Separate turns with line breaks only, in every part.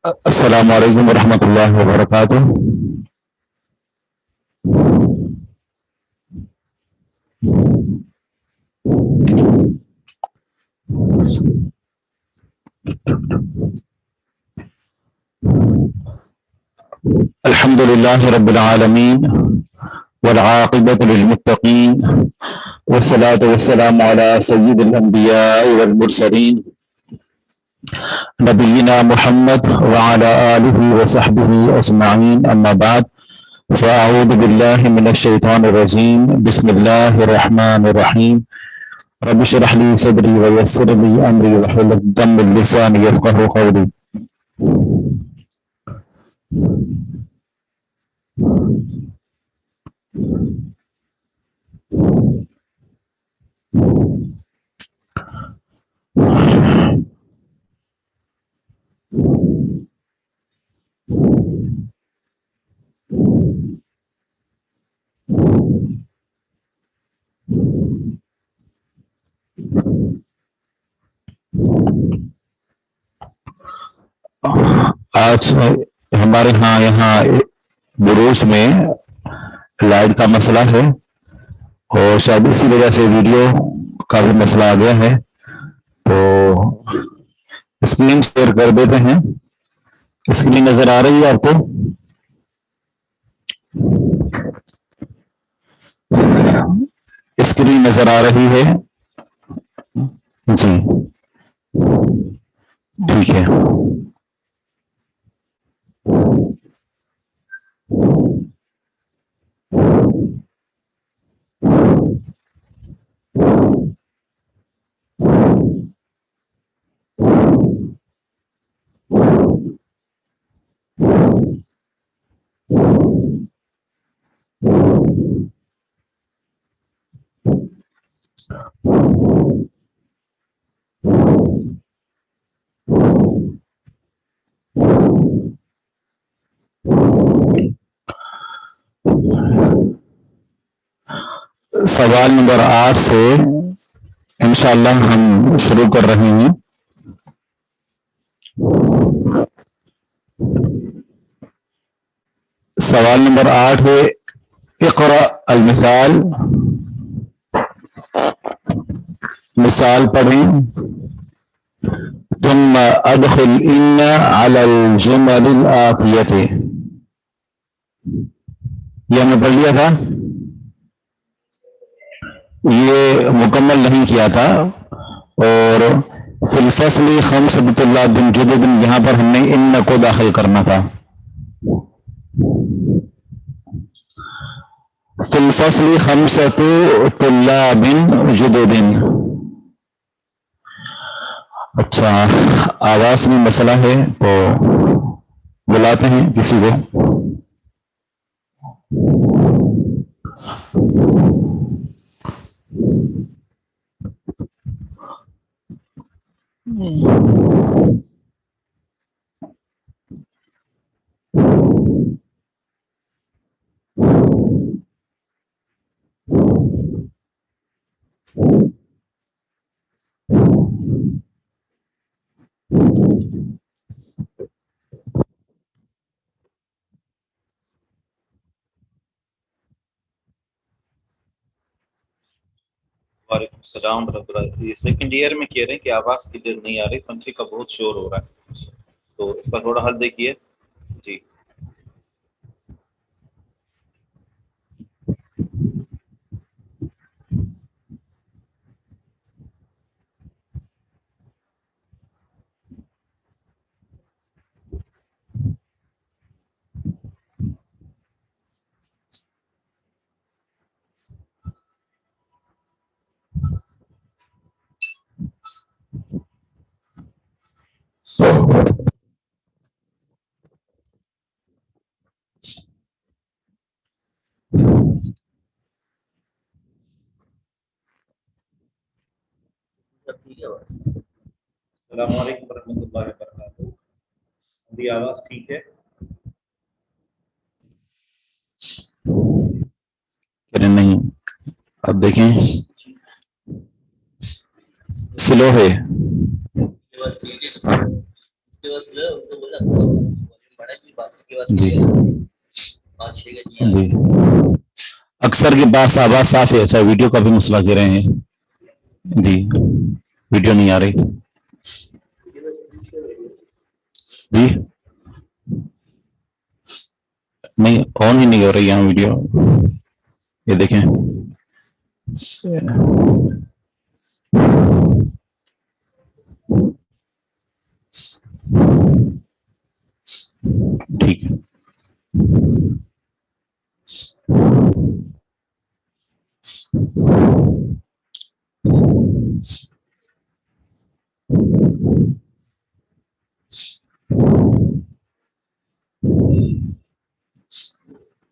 السلام علیکم ورحمۃ اللہ وبرکاتہ۔ الحمد للہ رب العالمین والعاقبۃ للمتقین والصلاۃ والسلام علی سید الانبیاء والمرسلین نبینا محمد وعلی آلہ وصحبہ اجمعین، اما بعد فاعوذ باللہ من الشیطان الرجیم، بسم اللہ الرحمن الرحیم۔ رب اشرح لي صدري ويسر لي امري واحلل عقدة من لساني يفقهوا قولي۔ آج ہمارے یہاں بروج میں لائٹ کا مسئلہ ہے، اور شاید اسی وجہ سے ویڈیو کا بھی مسئلہ آ گیا ہے، تو اسکرین شیئر کر دیتے ہیں۔ اسکرین نظر آ رہی ہے آپ کو؟ اسکرین نظر آ رہی ہے؟ جی ٹھیک ہے۔ سوال نمبر 8 سے انشاءاللہ ہم شروع کر رہے ہیں۔ سوال نمبر 8 ہے، اقرأ المثال، مثال پڑھیں، ثم ادخل ان علی الجمل الآتیۃ۔ یہ ہم نے پڑھ لیا تھا، یہ مکمل نہیں کیا تھا، اور فی الفصل خمسۃ طلاب جدد، یہاں پر ہم نے ان کو داخل کرنا تھا۔ فی الفصل خمسۃ طلاب جدد۔ اچھا، آواز میں مسئلہ ہے تو بلاتے ہیں کسی کو۔
وعلیکم السلام ورحمۃ اللہ۔ یہ سیکنڈ ایئر میں کہہ رہے ہیں کہ آواز کلیئر نہیں آ رہی، پنکھے کا بہت شور ہو رہا ہے، تو اس کا تھوڑا حل دیکھیے۔ جی السلام علیکم ورحمۃ اللہ وبرکاتہ۔ ابھی آواز ٹھیک ہے؟
نہیں، اب دیکھیں سلو ہے۔ جی جی اکثر کے پاس آواز صاف ہے. اچھا ویڈیو کا بھی مسئلہ کہہ رہے ہیں جی, ویڈیو نہیں آ رہی جی, نہیں آن ہی نہیں ہو رہی یہاں ویڈیو. یہ دیکھیں ٹھیک ہے.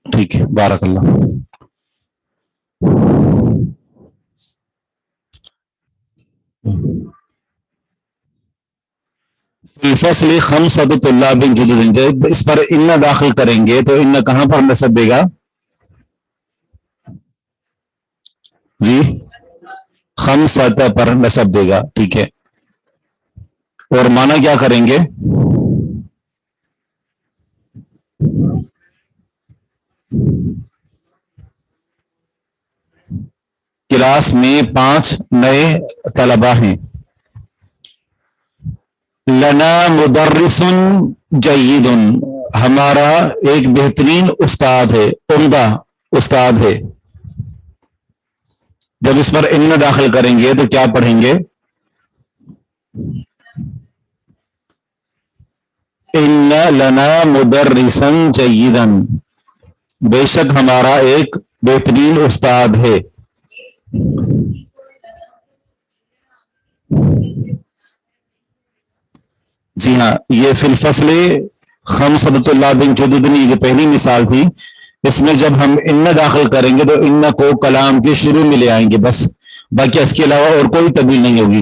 ٹھیک ہے, بارک اللہ. فصل خمسۃ طلاب جدد, اس پر ان داخل کریں گے تو ان کہاں پر نسب دے گا جی, خمسۃ پر نسب دے گا. ٹھیک ہے, اور معنی کیا کریں گے کلاس میں 5 نئے طلبہ ہیں. لنا مدرس جید, ہمارا ایک بہترین استاد ہے, عمدہ استاد ہے. جب اس پر ان داخل کریں گے تو کیا پڑھیں گے ان لنا مدرسا جیدا, بے شک ہمارا ایک بہترین استاد ہے. جی ہاں, یہ فی الفصل خمسۃ طلاب جدد یہ پہلی مثال تھی. اس میں جب ہم ان داخل کریں گے تو ان کو کلام کے شروع میں لے آئیں گے بس, باقی اس کے علاوہ اور کوئی تبدیل نہیں ہوگی.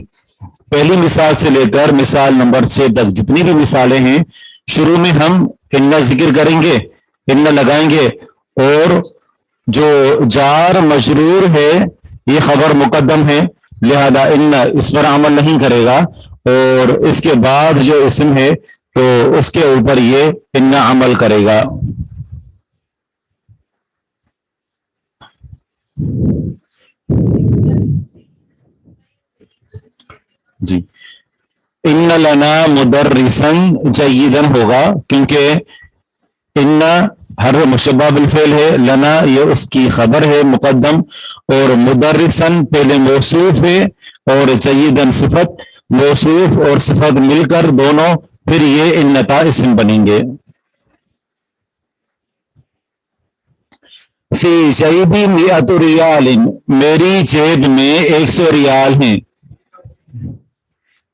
پہلی مثال سے لے کر مثال نمبر 6 تک جتنی بھی مثالیں ہیں شروع میں ہم ان ذکر کریں گے, ان لگائیں گے, اور جو جار مجرور ہے یہ خبر مقدم ہے, لہذا ان اس پر عمل نہیں کرے گا, اور اس کے بعد جو اسم ہے تو اس کے اوپر یہ ان عمل کرے گا. جی, ان لنا مدرسا جیدا ہوگا کیونکہ ان ہر مشبہ بالفعل ہے, لنا یہ اس کی خبر ہے مقدم, اور مدرسن پہلے موصوف ہے, اور جیدن صفت, موصوف اور صفت مل کر دونوں پھر یہ ان کا اسم بنیں گے. فی جیبی مئۃ ریال, میری جیب میں 100 ریال ہیں.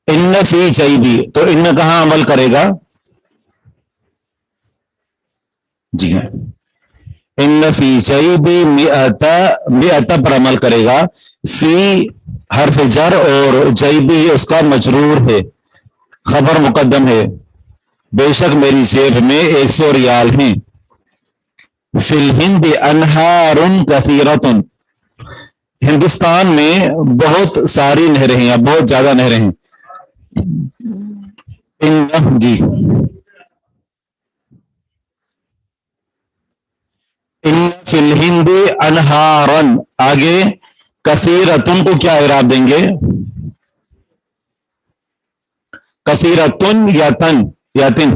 ان فی جیبی, تو ان کہاں عمل کرے گا جی ہاں, ان فی جیبی مئۃ پر عمل کرے گا. فی حرف جر اور جیبی اس کا مجرور ہے, خبر مقدم ہے, بے شک میری جیب میں 100 ریال ہیں. فی الہند انہار کثیرۃ, ہندوستان میں بہت ساری نہریں ہیں یا بہت زیادہ نہریں ہیں. جی, ان فی الہند انہارن, آگے کثیرتن کو کیا اعراب دیں گے کثیرتن یا تن یا تن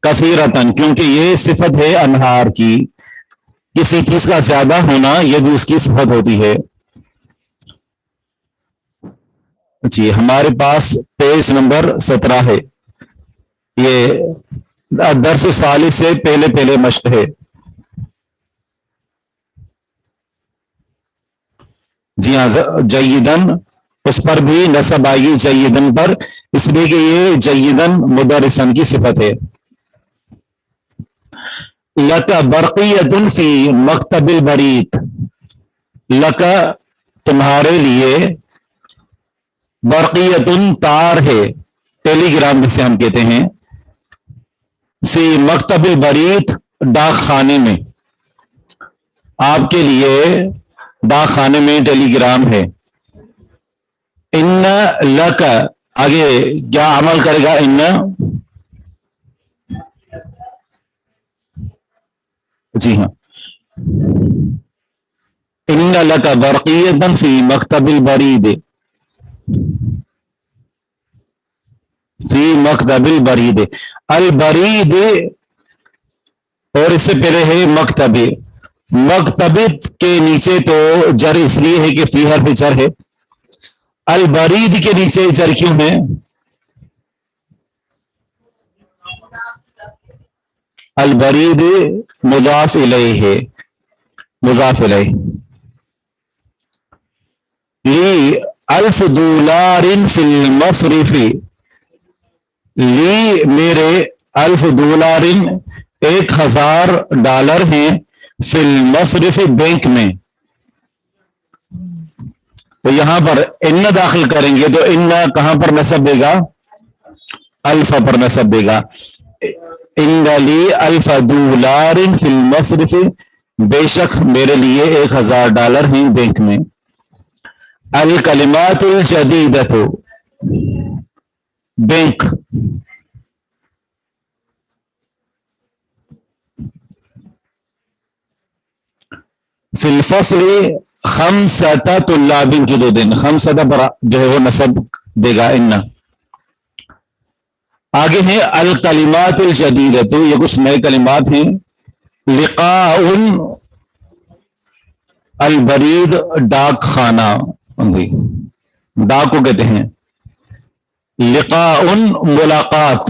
کثیرتن, کیونکہ یہ صفت ہے انہار کی, کسی چیز کا زیادہ ہونا یہ بھی اس کی صفت ہوتی ہے. جی, ہمارے پاس پیج نمبر 17 ہے, یہ درس ثالث سے پہلے مشق ہے. جی ہاں, جیدن اس پر بھی نصب آئے گی جیدن پر, اس لیے کہ یہ جیدن مدرسن کی صفت ہے. لک برقیۃ فی مکتب البریق, لک تمہارے لیے, برقیۃ تار ہے, ٹیلی گرام جسے ہم کہتے ہیں, فی مکتب البریق ڈاک خانے میں, آپ کے لیے ڈاک خانے میں ٹیلی گرام ہے. ان لک آگے کیا عمل کرے گا ان؟ جی ہاں، ان لک برقیۃ فی مکتب البرید، فی مکتب البرید، البرید اور اس سے پہلے ہے مکتب، مکتبت کے نیچے تو جر اس لیے ہے کہ فی حرف جر ہے، البرید کے نیچے جر کیوں ہے؟ البرید مضاف الیہ ہے، مضاف الیہ، لی الف دولار فی المصرف، لی میرے، الف دولار 1000 ڈالر ہیں، فی المصرف بینک میں، تو یہاں پر ان داخل کریں گے تو ان کہاں پر نصب دے گا؟ الف پر نصب دے گا، ان لی الف دولار فی المصرف، بے شک میرے لیے 1000 ڈالر ہیں بینک میں، الکلمات الجدیدۃ بینک، فی الفصل خمسۃ طلاب جدد، خمسۃ پر جو ہے وہ نصب دے گا ان۔ آگے ہیں الکلمات الجدیدۃ، یہ کچھ نئے کلمات ہیں، لقاء البرید ڈاک خانہ، ڈاک کو کہتے ہیں، لقاء ملاقات،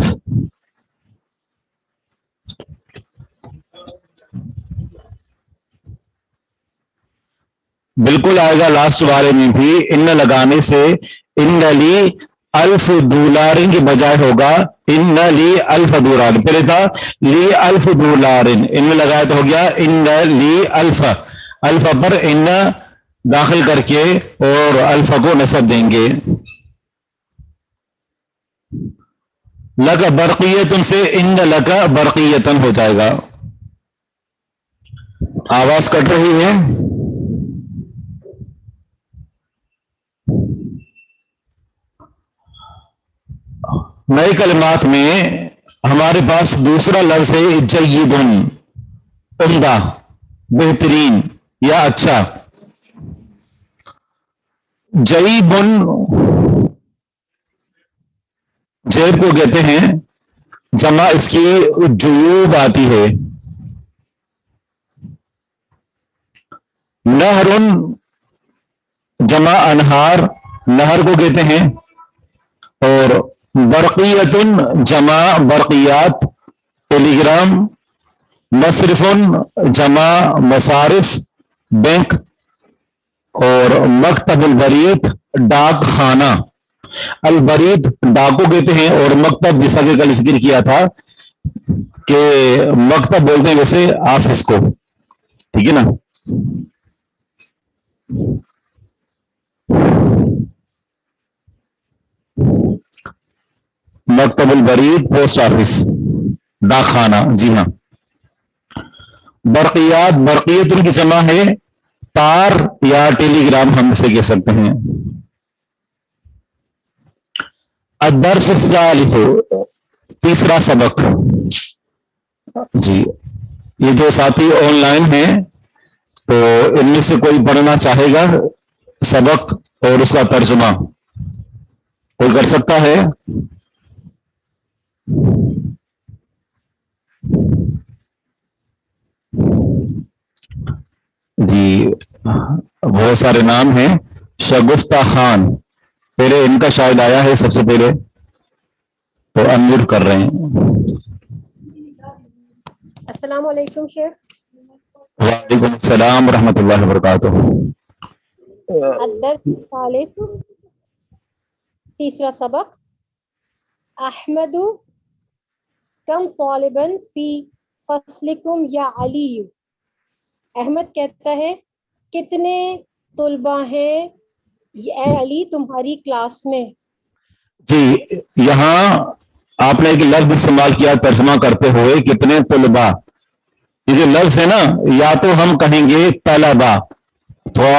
بالکل آئے گا لاسٹ والے میں بھی ان لگانے سے، ان لی الف دولار کی بجائے ہوگا ان لی الف دولار، پہلے تھا لی الف دولار، ان لگایا تو ہو گیا ان لی الف، الف پر ان داخل کر کے اور الف کو نصب دیں گے، لک برقیتن سے ان لک برقیتن ہو جائے گا۔ آواز کٹ رہی ہے؟ نئے کلمات میں ہمارے پاس دوسرا لفظ ہے جیدن، عمدہ، بہترین یا اچھا، جیبن جیب کو کہتے ہیں، جمع اس کی جیوب آتی ہے، نہرن جمع انہار، نہر کو کہتے ہیں، اور برقیتن جمع برقیات، ٹیلی گرام، مصرفن جمع مصارف، بینک، اور مکتب البرید ڈاک خانہ، البرید ڈاک کو کہتے ہیں، اور مکتب جیسا کہ کل ذکر کیا تھا کہ مکتب بولتے ہیں ویسے آفس کو، ٹھیک ہے نا۔ مکتب البرید پوسٹ آفس، ڈاک خانہ، جی ہاں۔ برقیات، برقیت ان کی جمع ہے تار یا ٹیلی گرام، ہم اسے کہہ سکتے ہیں۔ الدرس الثالث، تیسرا سبق، جی یہ جو ساتھی آن لائن ہیں تو ان میں سے کوئی پڑھنا چاہے گا سبق اور اس کا ترجمہ کوئی کر سکتا ہے؟ جی بہت سارے نام ہیں، شگفتہ خان، پہلے ان کا شاید آیا ہے سب سے پہلے تو انمیوٹ کر رہے ہیں۔
السلام علیکم شیخ۔
وعلیکم السلام ورحمۃ اللہ وبرکاتہ۔
الدرس الثالث، تیسرا سبق، احمد کم طالبا فی فصلکم یا علی، احمد کہتا ہے کتنے طلباء ہیں اے علی تمہاری کلاس میں؟
جی یہاں آپ نے ایک لفظ استعمال کیا ترجمہ کرتے ہوئے، کتنے طلباء، یہ جو لفظ ہے نا، یا تو ہم کہیں گے طلبا، تو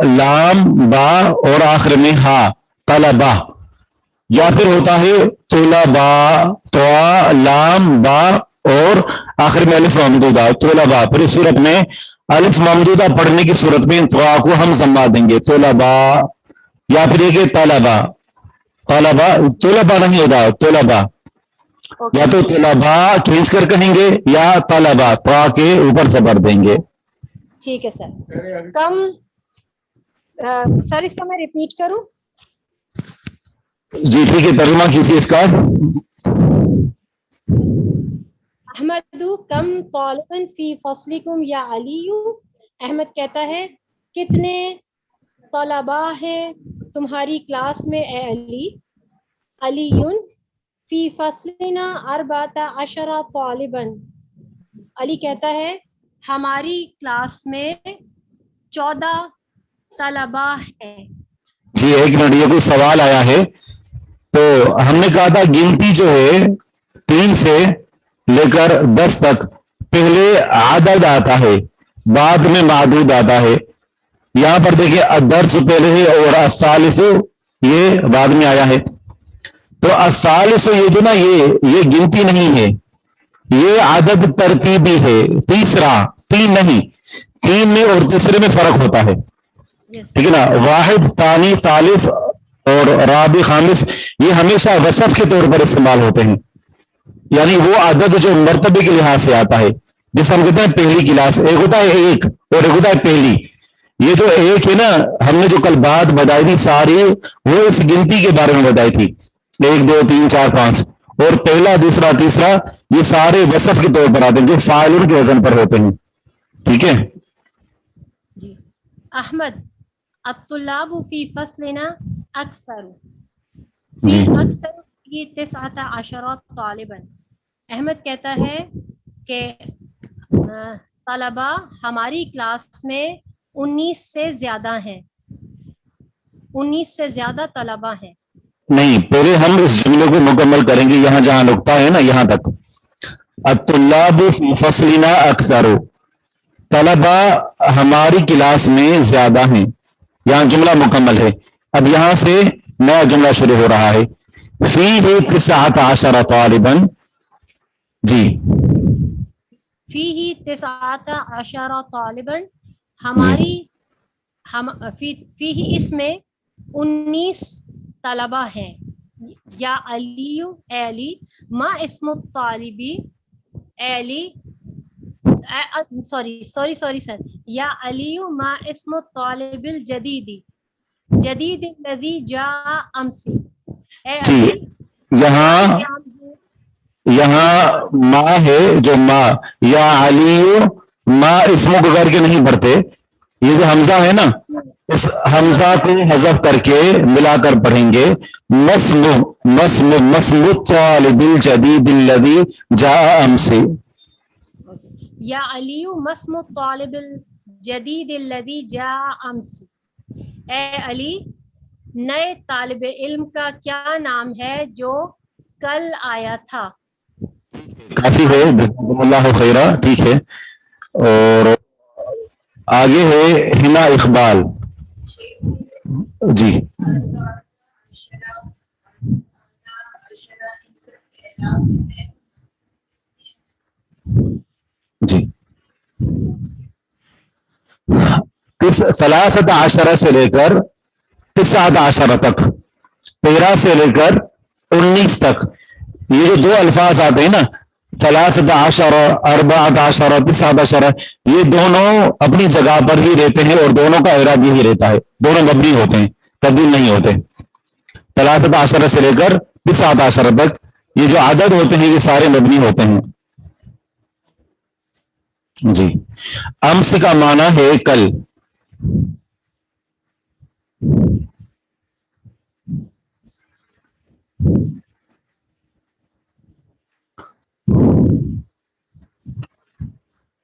لام با اور آخر میں ہا، طلبا، یا پھر ہوتا ہے طلبا، طوا لام با اور آخر میں الف ممدودہ طلبا. پھر اس صورت میں الف ممدودہ پڑھنے کی صورت میں طوا کو ہم ضمہ دیں گے طلبا. یا پھر یہ کہ طلبا، طلبا طلبا نہیں ہوگا طلبا، یا تو طلبا کھینچ کر کہیں گے یا طلبا طوا کے اوپر زبر دیں گے.
ٹھیک ہے سر. کم سر اس کو میں ریپیٹ کروں؟
جی ٹھیک ہے، ترجمہ کیجیے اس کا.
احمد کم طالباً فی فصلکم یا علی. احمد کہتا ہے کتنے طلبا ہیں تمہاری کلاس میں اے علی. علی فی فصلنا 14 طالباً. علی کہتا ہے ہماری کلاس میں 14 طلبا ہیں.
جی ایک منٹ، یہ کوئی سوال آیا ہے. تو ہم نے کہا تھا گنتی جو ہے 3 سے لے کر 10 تک پہلے عدد آتا ہے، بعد میں معدود آتا ہے. یہاں پر دیکھیں الدرس پہلے ہے اور الثالث یہ بعد میں آیا ہے. تو الثالث یہ جو نا یہ گنتی نہیں ہے، یہ عدد ترتیبی ہے. تیسرا 3 نہیں، 3 میں اور تیسرے میں فرق ہوتا ہے. ٹھیک ہے نا. واحد، ثانی، ثالث اور رابع، خامس یہ ہمیشہ وصف کے طور پر استعمال ہوتے ہیں. یعنی وہ عدد جو مرتبے کے لحاظ سے آتا ہے، جس ہم کہتے ہیں پہلی کلاس. ایک ہوتا ہے ایک اور ایک ہوتا ہے پہلی. یہ جو ایک ہے نا، ہم نے جو کل بات بتائی تھی ساری وہ اس گنتی کے بارے میں بتائی تھی، 1 2 3 4 5. اور پہلا، دوسرا، تیسرا یہ سارے وصف کے طور پر آتے ہیں جو فاعل کے وزن پر ہوتے ہیں. ٹھیک ہے
جی. احمد الطلاب فی فصلنا اکثر
جی.
اکثر فی 19 طالباً. احمد کہتا ہے کہ طلبا ہماری کلاس میں 19 سے زیادہ ہیں. 19 سے زیادہ طلبا ہیں.
نہیں، پہلے ہم اس جملے کو مکمل کریں گے. یہاں جہاں نقطہ ہے نا یہاں تک، الطلاب فی فصلنا اکثر، طلبا ہماری کلاس میں زیادہ ہیں. یہاں جملہ مکمل ہے. اب یہاں سے نیا جملہ شروع ہو رہا ہے. فیہ 19 طالباً. جی
فیہ 19 طالباً. ہماری فیہ اس میں 19 طلبا ہیں. یا علی، اے علی. ما اسم الطالبی، اے علی سوری سر. یا علی ما اسم الطالب الجدید، جدید الذی جاء امس. اے
جی.
علی
یہاں ما ہے جو ما، یا علی ما اسم کو کر کے نہیں پڑھتے. یہ جو حمزہ ہے نا، اس حمزہ کو حذف کر کے ملا کر پڑھیں گے مسم الطالب الجدید الذی جاء امس.
یا علی مسم الطالب الجدید الذی جاء امس. اے علی نئے طالب علم کا کیا نام ہے جو کل آیا تھا.
کافی ہے، جزاکم اللہ خیرہ. ٹھیک ہے. اور آگے ہے ہنا اقبال. جی جی. 13 سے لے کر 19 تک، 13 سے لے کر 19 تک یہ جو 2 الفاظ آتے ہیں نا، 13 14 19 یہ دونوں اپنی جگہ پر ہی رہتے ہیں اور دونوں کا اعراب یہی رہتا ہے. دونوں مبنی ہوتے ہیں، تبدیل نہیں ہوتے. 13 سے لے کر 19 تک یہ جو عدد ہوتے ہیں یہ سارے مبنی ہوتے ہیں. جی. امس کا معنی ہے کل.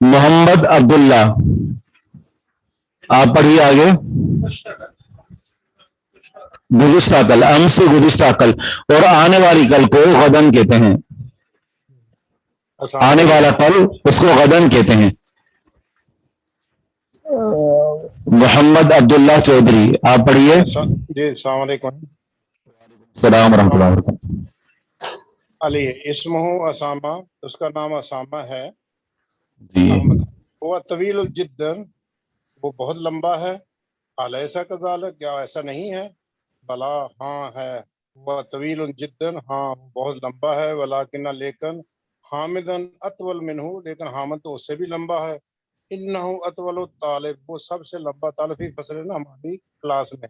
محمد عبداللہ، آپ پڑھیے آگے. گزشتہ کل، امس سے گزشتہ کل، اور آنے والی کل کو غدن کہتے ہیں. آنے والا کل اس کو غدن کہتے ہیں. محمد عبداللہ چودھری، آپ پڑھیے.
جی السلام علیکم.
अस्सलाम वरहमतुल्लाहि वबरकातुहू।
अली इस्मुहु असामा, उसका नाम असामा है।
जी
अहमद वो तवील जिद्दन, वो बहुत लंबा है। अलैसा कज़ालिक, क्या ऐसा नहीं है? बला, हाँ है। वह तवील जिद्दन, हाँ वो बहुत लंबा है। वलाकिन, लेकिन हामिदन अतवल मिनहु, लेकिन हामिद तो उससे भी लंबा है। इन्नहु अतवल तालिब, वो सबसे लंबा तालिब फी फसल ना हमारी क्लास में।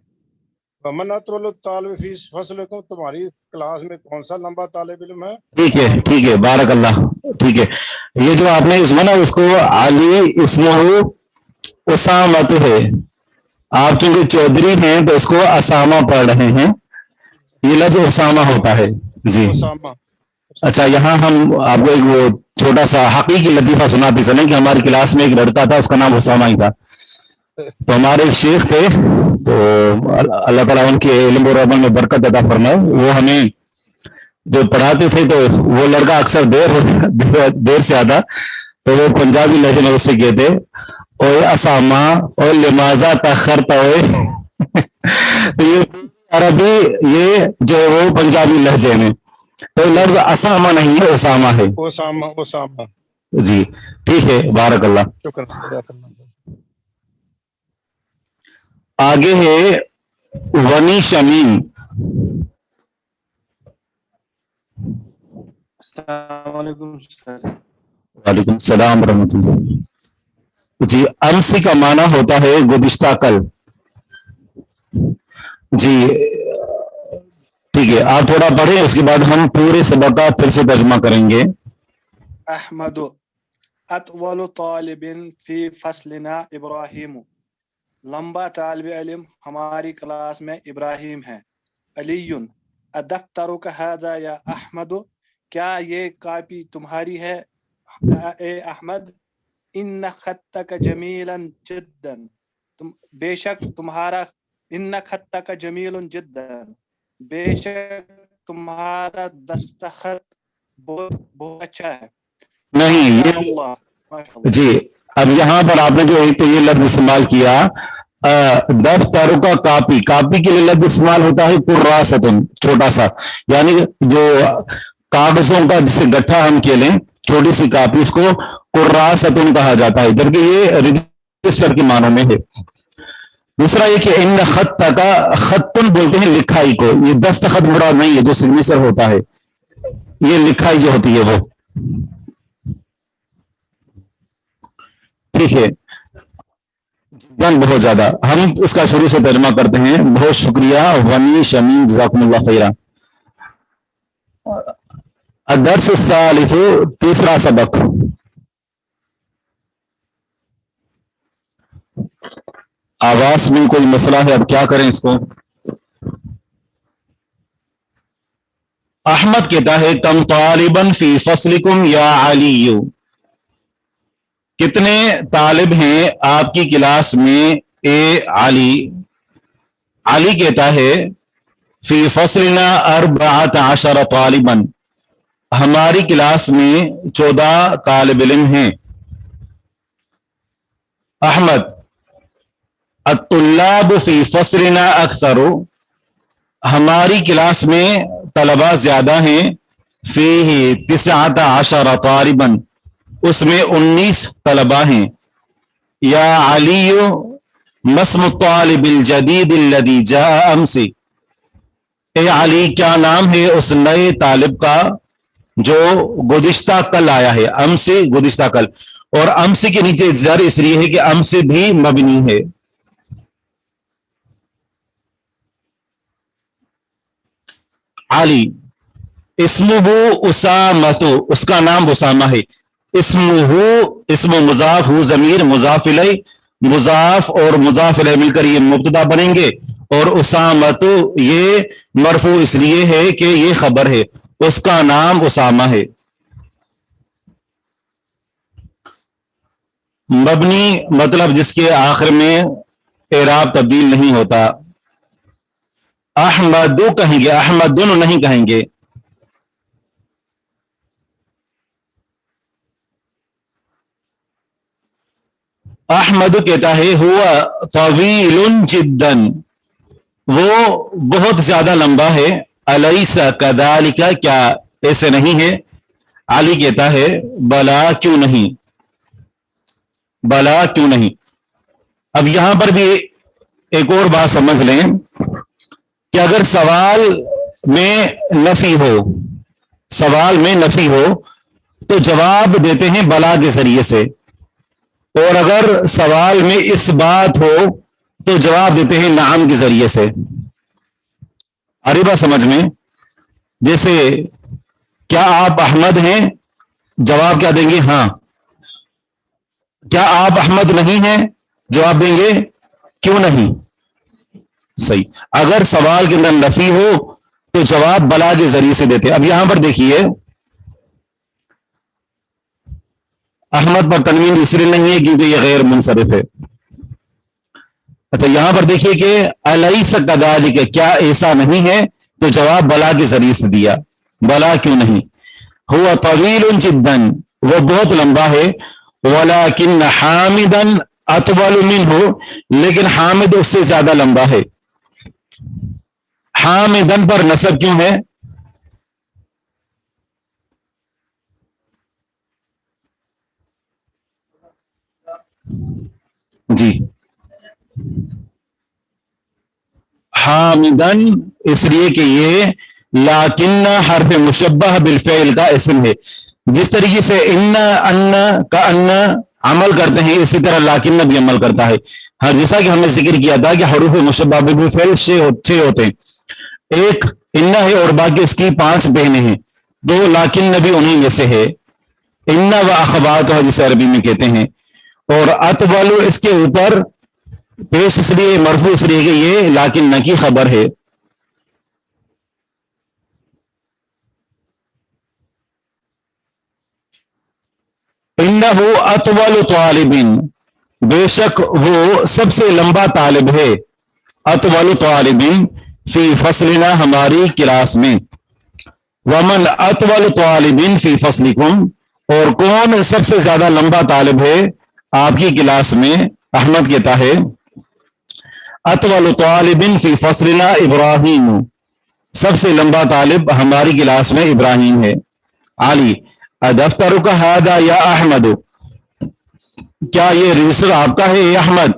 वमन अतवल तालिब फी फसल को, तुम्हारी क्लास में कौन सा लंबा तालिब इल्म है?
ठीक है बारक अल्लाह। ठीक है, ये जो आपने इसमें ना उसको अली इस्मुहु उसामा तो है, आप चूंकि चौधरी हैं तो उसको असामा पढ़ रहे हैं, ये लफ्ज उसामा होता है जी।
उसामा।
अच्छा, यहाँ हम आपको एक वो छोटा सा हकीकी लतीफा सुनाते चलें कि हमारी क्लास में एक लड़का था, उसका नाम उसामा ही था। तो हमारे एक शेख थे, तो अल्लाह ताला उनके इल्म और अमल में बरकत अता फरमाए, वो हमें जो पढ़ाते थे, तो वो लड़का अक्सर देर से आता, तो वो पंजाबी लहजे में उससे कहते, ओए असामा और लिमाजा तखरता ओए। तो ये अरबी, ये जो है वो पंजाबी लहजे में, तो लफ्ज असामा नहीं है, उसामा है।
उसामा, उसामा
जी ठीक है, बारक अल्लाह।
शुक्र।
आगे है वनी शमीम।
अस्सलाम वालेकुम सर।
वालेकुम सलाम रहमतुल्लाह। जी, अमसी का माना होता है गुज़िश्ता कल। जी ठीक है, आप थोड़ा पढ़ें, उसके बाद हम पूरे सबक का फिर से तर्जुमा करेंगे।
अहमदु अतवलु तालिबिन फी फसलिना इब्राहिम, लंबा तालिब इल्म हमारी क्लास में इब्राहिम है। अलीयुन अदफ्तरुका हाजा या अहमदु, क्या ये कॉपी तुम्हारी है ए अहमद? इन्न खत्तक जमीलन जिद्दन, तुम बेशक तुम्हारा, इन्न खत्तक जमीलन जिद्दन, बेशक तुम्हारा दस्तखत बहुत बहुत अच्छा है।
नहीं ये
माशाअल्लाह।
जी, अब यहाँ पर आपने जो एक तो ये लफ्ज इस्तेमाल किया, दफ्तर का कापी, कापी के लिए लफ्ज इस्तेमाल होता है कुर्रासतुन, छोटा सा, यानी जो कागजों का जिसे गट्ठा हम खेलें, छोटी सी कापी, उसको कुर्रासतुन कहा जाता है, जबकि ये रजिस्टर के मानों में है। दूसरा ये कि इन खत का खत्तुन बोलते हैं लिखाई को, ये दस्तखत मुराद नहीं है जो सिग्नेचर होता है, ये लिखाई जो होती है वो। ठीक है, बहुत ज्यादा, हम उसका शुरू से तर्जुमा करते हैं। बहुत शुक्रिया वनी शमीम, जज़ाकुमुल्लाह खैरा। अदर्स सालिस, तीसरा सबक। आवाज में कोई मसला है, अब क्या करें इसको? अहमद कहता है कम तालिबन फी फसलिकुम या अलीयू, कितने तालिब हैं आपकी क्लास में ए अली? अली कहता है फी फसलना अर्बअत अशर तालिबन, हमारी क्लास में 14 तालिब इल्म हैं। अहमद अत्तुल्लाब फी फसलना अक्सर, हमारी क्लास में तलबा ज्यादा हैं। फीही तिसअत अशर तालिबन, उसमें 19 तलबा हैं। या अलीयु मस्मु तालिबिल जदीद अल्लज़ी जाअ अमसी, ए अली क्या नाम है उस नए तालिब का जो गुज़िश्ता कल आया है? अमसी गुज़िश्ता कल, और अमसी के नीचे जर इसलिए है कि अमसी भी मबनी है। अली इस्मुहु उसामतु, उसका नाम उसामा है। इस्मुहु, इस्मु मुजाफ, हु ज़मीर मुजाफ इलैह, मुजाफ और मुजाफ इलैह मिलकर ये मुब्तदा बनेंगे, और उसामतु ये मरफू इसलिए है कि ये खबर है, उसका नाम उसामा है। मबनी मतलब जिसके आखिर में एराब तब्दील नहीं होता। अहमदु कहेंगे, अहमदुन नहीं कहेंगे। अहमद कहता है हुआ तवीलुन जिद्दन, वो बहुत ज्यादा लंबा है। अलैसा कदालिका, क्या ऐसे नहीं है? अली कहता है बला क्यों नहीं, बला क्यों नहीं। अब यहां पर भी एक और बात समझ लें कि अगर सवाल में नफी हो, सवाल में नफी हो तो जवाब देते हैं बला के जरिए से, और अगर सवाल में इस बात हो तो जवाब देते हैं नाम के जरिए से। अरे बात समझ में? जैसे क्या आप अहमद हैं, जवाब क्या देंगे? हाँ। क्या आप अहमद नहीं हैं, जवाब देंगे क्यों नहीं। सही। अगर सवाल के अंदर नफी हो तो जवाब बला के जरिए से देते। अब यहां पर देखिए अहमद पर तनवीन इसलिए नहीं है क्योंकि यह गैर मुनसरिफ है। अच्छा, यहां पर देखिए कि अलैसा कदालिक, क्या ऐसा नहीं है, तो जवाब बला के जरिए से दिया। बला क्यों नहीं। हुआ तवील जिद्दन, वो बहुत लंबा है। वलाकिन हामिदन अतवल मिन्हु, लेकिन हामिद उससे ज्यादा लंबा है। हामिदन पर नसब क्यों है? जी, हामिदन इसलिए कि ये लाकिन हर्फ मुशब्बह बिलफ़ेल का इस्म है। जिस तरीके से इन्ना अन्ना का अन्ना अमल करते हैं, इसी तरह लाकिन भी अमल करता है। हर जैसा कि हमने जिक्र किया था कि हरूफ मुशब्बह बिलफ़ेल 6 होते हैं। एक इन्ना है और बाकी उसकी 5 बहनें हैं। 2 लाकिन भी उन्हीं में से है। इन्ना व अखबात है जिसे अरबी में कहते हैं। और अतवलु इसके ऊपर पेश इसलिए मरफू इसलिए कि ये लाकिन न की खबर है। इन्नहु अतवलु तालिबिन, बेशक वो सबसे लंबा तालिब है। अतवलु तालिबिन फी फसलिना, हमारी क्लास में। वमन अतवलु तालिबिन फी फसलिकुम, और कौन सबसे ज्यादा लंबा तालिब है आपकी क्लास में? अहमद कहता है अतवल तालिबिन फी फसलिना इब्राहीम, सबसे लंबा तालिब हमारी क्लास में इब्राहीम है। आली अदफ्तरु का हादा या अहमद, क्या ये रजिस्टर आपका है या अहमद?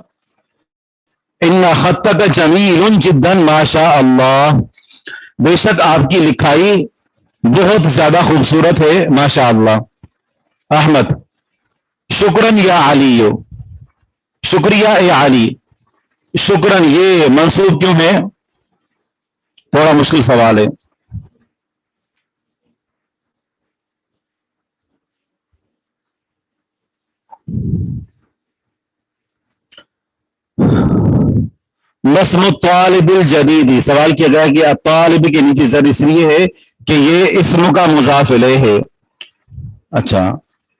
इन्ना खत्तक जमील जिद्दन माशा अल्लाह, बेशक आपकी लिखाई बहुत ज्यादा खूबसूरत है, माशा अल्लाह। अहमद शुक्रन या अली, शुक्रिया ए अली। शुक्रन ये मंसूब क्यों है? थोड़ा मुश्किल सवाल है। नस्म तालिबिल जदीदी, सवाल किया गया कि तालिब के नीचे जर इसलिए है कि ये इस्म का मुजाफ इलैह है। अच्छा,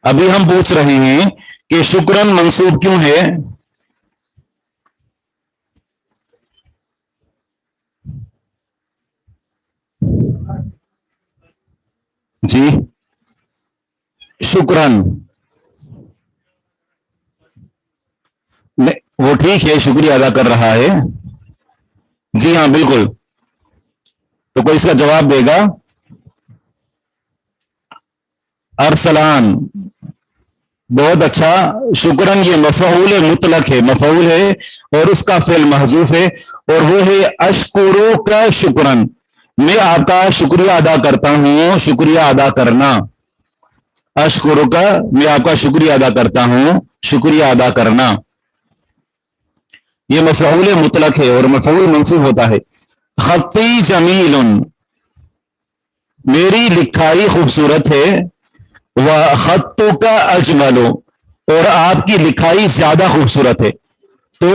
अभी हम पूछ रहे हैं कि शुक्रन मंसूब क्यों है? जी, शुक्रन वो ठीक है, शुक्रिया अदा कर रहा है। जी हाँ बिल्कुल, तो कोई इसका जवाब देगा? अरसलान, बहुत अच्छा। शुक्रन ये मफऊल मुतलक है, मफऊल है और उसका फेल महजूफ है, और वो है अशकुरु का शुक्रन, मैं आपका शुक्रिया अदा करता हूं। शुक्रिया अदा करना, अशकुरु का मैं आपका शुक्रिया अदा करता हूं, शुक्रिया अदा करना। ये मफऊल मुतलक है और मफऊल मंसूब होता है। खत्ती जमीलुन, मेरी लिखाई खूबसूरत है। व खत्तु का अजमलो, और आपकी लिखाई ज्यादा खूबसूरत है। तो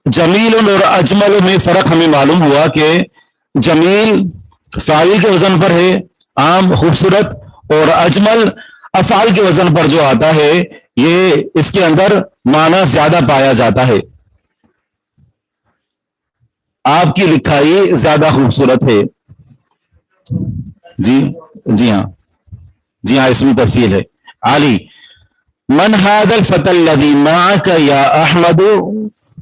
जमील और अजमल में फर्क हमें मालूम हुआ कि जमील फाइल के वजन पर है, आम खूबसूरत, और अजमल अफाल के वजन पर जो आता है, ये इसके अंदर माना ज्यादा पाया जाता है। आपकी लिखाई ज्यादा खूबसूरत है। जी जी हाँ, जी हाँ, इसमें तफसील है। आली मन हादल फतल लज़ी माअका या अहमद,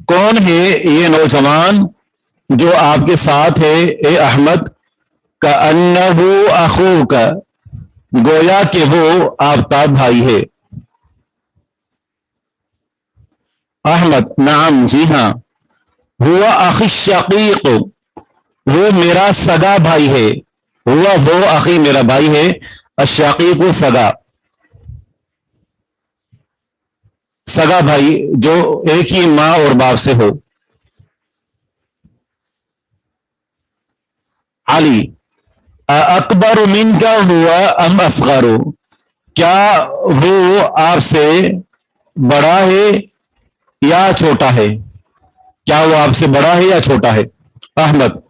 कौन है ये नौजवान जो आपके साथ है ए अहमद? कअन्नहु अखूका, गोया कि वो आपका भाई है। अहमद नाम, जी हाँ। हुआ अखी शकीक, वो मेरा सगा भाई है। हुआ वो अखी मेरा भाई है, अशकीक सगा, सगा भाई जो एक ही माँ और बाप से हो। अली अकबर मिनका हुआ अम असगरो, क्या वो आपसे बड़ा है या छोटा है? क्या वो आपसे बड़ा है या छोटा है? अहमद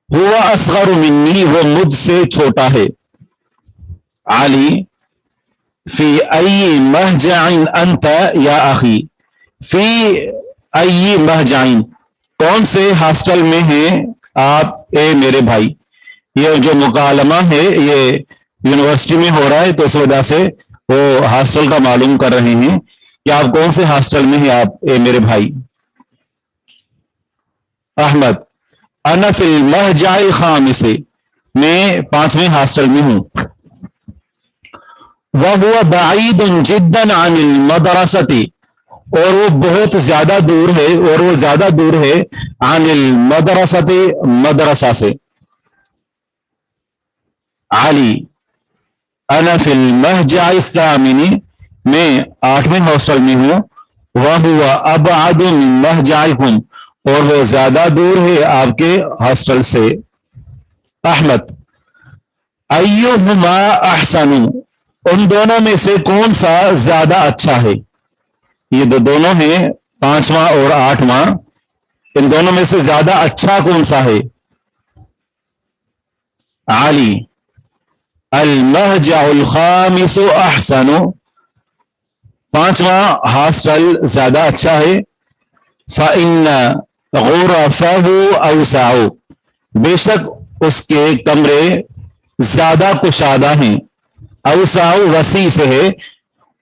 हुआ असगर मिन्नी, वो मुझसे छोटा है। अली फी अय्यि महजाइन अंत या अखी, फी अय्यि महजाइन, कौन से हॉस्टल में हैं आप ए मेरे भाई? ये जो मुकालमा है ये यूनिवर्सिटी में हो रहा है, तो इस वजह से वो हॉस्टल का मालूम कर रहे हैं कि आप कौन से हॉस्टल में हैं आप ए मेरे भाई। अहमद अना फिल महजाए खामिसे, मैं 5वें हॉस्टल में हूं। वह हुआ बाईदुन जिद्दन अनिल मदरसती, और वो बहुत ज्यादा दूर है, और वो ज्यादा दूर है अनिल मदरसती, मदरसा से। अली अना फिल महजाए सामिनी, मैं 8वें हॉस्टल में हूं। वह हुआ अबअदु मिन महजाइकुम, और वो ज्यादा दूर है आपके हॉस्टल से। अहमद अय्युहुमा अहसनु, उन दोनों में से कौन सा ज्यादा अच्छा है? ये दोनों हैं 5वां और 8वां, इन दोनों में से ज्यादा अच्छा कौन सा है? अली अल महजाउल खामिसु अहसनु, 5वां हॉस्टल ज्यादा अच्छा है। फ़इन्ना गुरफ़हु अवसअ, बेशक उसके कमरे ज्यादा कुशादा हैं। अवसअ वसी से है,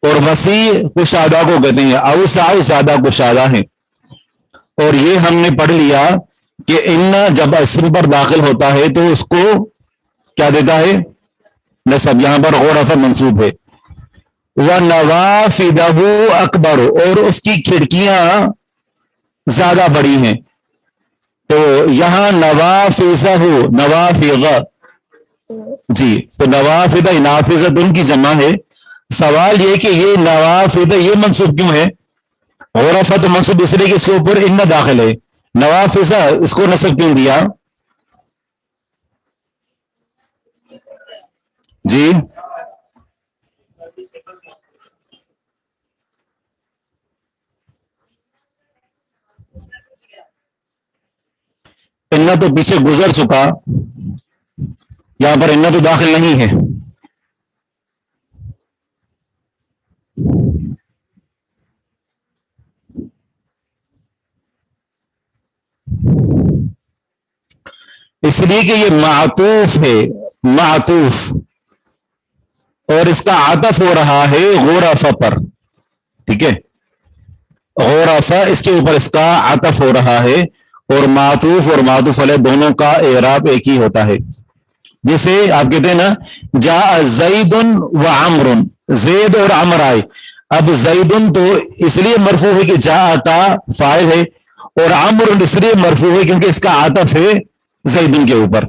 और वसी कुशादा को कहते हैं, अवसअ ज्यादा कुशादा है। और ये हमने पढ़ लिया कि इन्ना जब इसम पर दाखिल होता है तो उसको क्या देता है? नसब। यहां पर गुरफ़ा मंसूब है। व नवाफिदहु अकबर, और उसकी खिड़कियां ज्यादा बड़ी हैं। तो यहां नवाफिज़हु, नवाफिज़, जी, तो नवाफिद नाफिज़त उनकी जमा है। सवाल ये कि ये नवाफिद ये मंसूब क्यों है? गुरफ़ा तो मंसूब इसलिए कि इसके ऊपर इन्ना दाखिल है। नवाफिज़ा इसको नसब क्यों दिया? जी, इन्ना तो पीछे गुजर चुका, यहां पर इन्ना तो दाखिल नहीं है। इसलिए कि ये मातूफ है, मातूफ, और इसका आतफ हो रहा है गुरफ़ा पर। ठीक है, गुरफ़ा इसके ऊपर इसका आतफ हो रहा है, और मातूफ और मातूफ अलैह दोनों का एराब एक ही होता है। जैसे आप कहते हैं ना, जा ज़ैदुन व अमरुन, ज़ैद और अमर आए। अब ज़ैदुन तो इसलिए मरफू है कि जा का फाइल है, और अमरुन इसलिए मरफू है क्योंकि इसका आतफ है ज़ैदुन के ऊपर।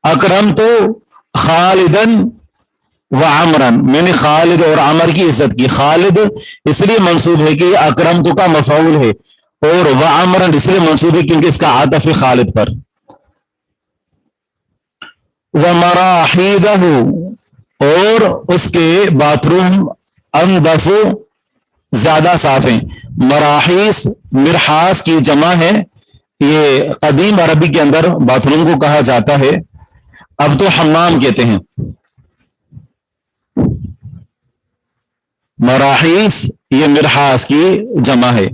अकरम तो खालिदन व अमरन, मैंने खालिद और अमर की इज्जत की। खालिद इसलिए मंसूब है कि अकरम तो का मफऊल है, और व अमरन इसलिए मंसूब है क्योंकि इसका आतफ है खालिद पर। व मराहीदहु, और उसके बाथरूम अंदफु ज्यादा साफ हैं। मराहीस मिरहास की जमा है। ये कदीम अरबी के अंदर बाथरूम को कहा जाता है, अब तो हम्माम कहते हैं। मराहीस ये मिरहास की जमा है।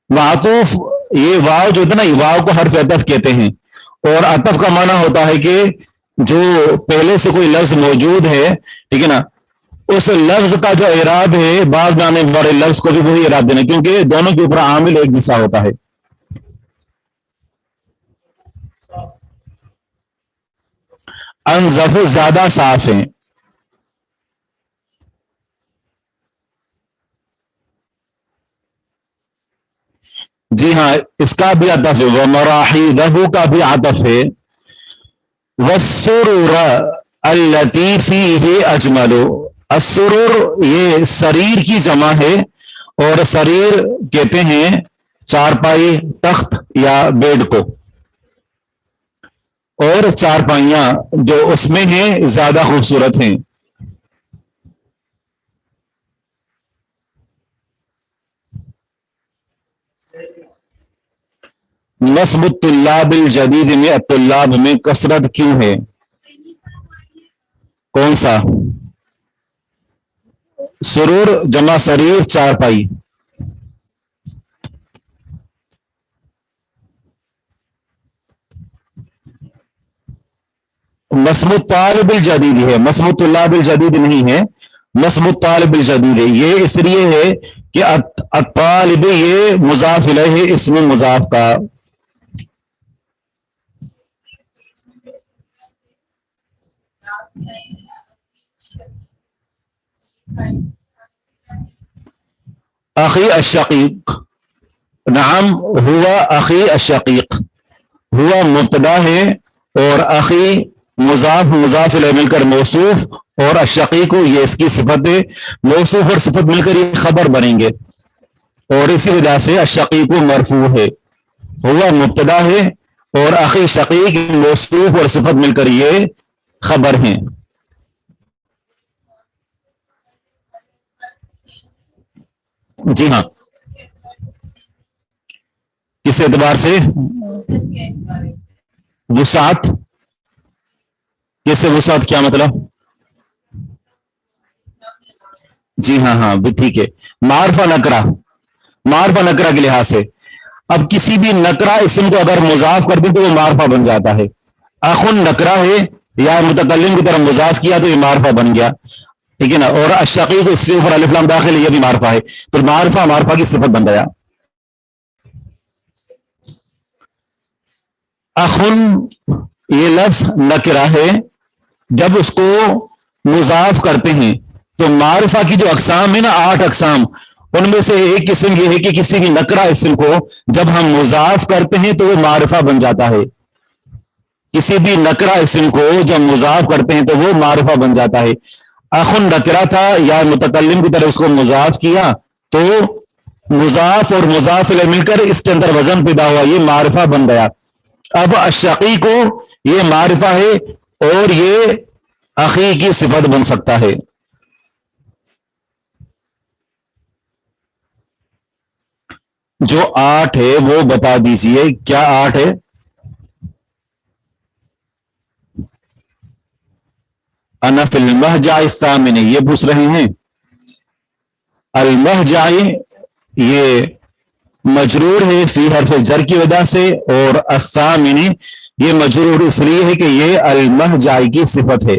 मातूफ ये वाव जो है ना, वाव को हर्फ अतफ कहते हैं, और अतफ का माना होता है कि जो पहले से कोई लफ्ज मौजूद है, ठीक है ना, उस लफ्ज का जो इराब है बाद में आने वाले लफ्ज को भी वही इराब देना, क्योंकि दोनों के ऊपर आमिल एक जैसा होता है। انزف زیادہ صاف ہیں. جی ہاں اس کا بھی عطف ہے, ومراحیدہ کا بھی عطف ہے. والسرور التی فیہ اجمل, السرور یہ سریر کی جمع ہے, اور سریر کہتے ہیں چارپائی, تخت یا بیڈ کو, اور چارپائیاں جو اس میں ہیں زیادہ خوبصورت ہیں. نصب الطلاب الجدید میں الطلاب میں کثرت کیوں ہے؟ کون سا؟ سرور جمع سریر چارپائی. نصب الطالب الجدید ہے, نصب الطلاب الجدید نہیں ہے, نصب الطالب الجدید ہے. یہ اس لیے ہے کہ الطالب یہ مضاف الیہ اسم مضاف کا. اخی الشقیق, نعم ہوا اخی الشقیق, ہوا مبتدا ہے اور اخی مضاف مضاف الیہ مل کر موصوف, اور الشقیق یہ اس کی صفت ہے. موصوف اور صفت مل کر یہ خبر بنیں گے, اور اسی وجہ سے الشقیق مرفوع ہے. ہوا مبتدا ہے اور اخی شقیق موصوف اور صفت مل کر یہ خبر ہیں. جی ہاں کس اعتبار سے؟ وسعت. کیسے وسعت, کیا مطلب؟ جی ہاں ہاں ٹھیک ہے. معرفہ نکرہ, معرفہ نکرہ کے لحاظ سے. اب کسی بھی نکرہ اسم کو اگر مضاف کر دیں تو وہ معرفہ بن جاتا ہے. اخن نکرہ ہے, یا متکلم کی طرف مضاف کیا تو یہ معرفہ بن گیا, ٹھیک ہے نا. اور الشقیق اس کے اوپر الف لام داخل ہے, یہ بھی معرفہ ہے, تو معرفہ معرفہ کی صفت بن گیا. اخن یہ لفظ نکرہ ہے, جب اس کو مضاف کرتے ہیں تو معرفہ کی جو اقسام ہے نا 8 اقسام, ان میں سے ایک قسم یہ ہے کہ کسی بھی نکرہ اسم کو جب ہم مضاف کرتے ہیں تو وہ معرفہ بن جاتا ہے. کسی بھی نکرہ اسم کو جب مضاف کرتے ہیں تو وہ معرفہ بن جاتا ہے. اخن نکرہ تھا, یا متکلم کی طرف اس کو مضاف کیا تو مضاف اور مضاف الیہ مل کر اس کے اندر وزن پیدا ہوا, یہ معرفہ بن گیا. اب الشقیق کو یہ معرفہ ہے اور یہ اخی کی صفت بن سکتا ہے. جو 8 ہے وہ بتا دیجئے, کیا 8 ہے؟ انا فی المہجع الثامن, یہ پوچھ رہے ہیں. المہجع یہ مجرور ہے فی حرف جر کی وجہ سے, اور الثامن یہ مجرور اس لیے ہے کہ یہ المہجع کی صفت ہے.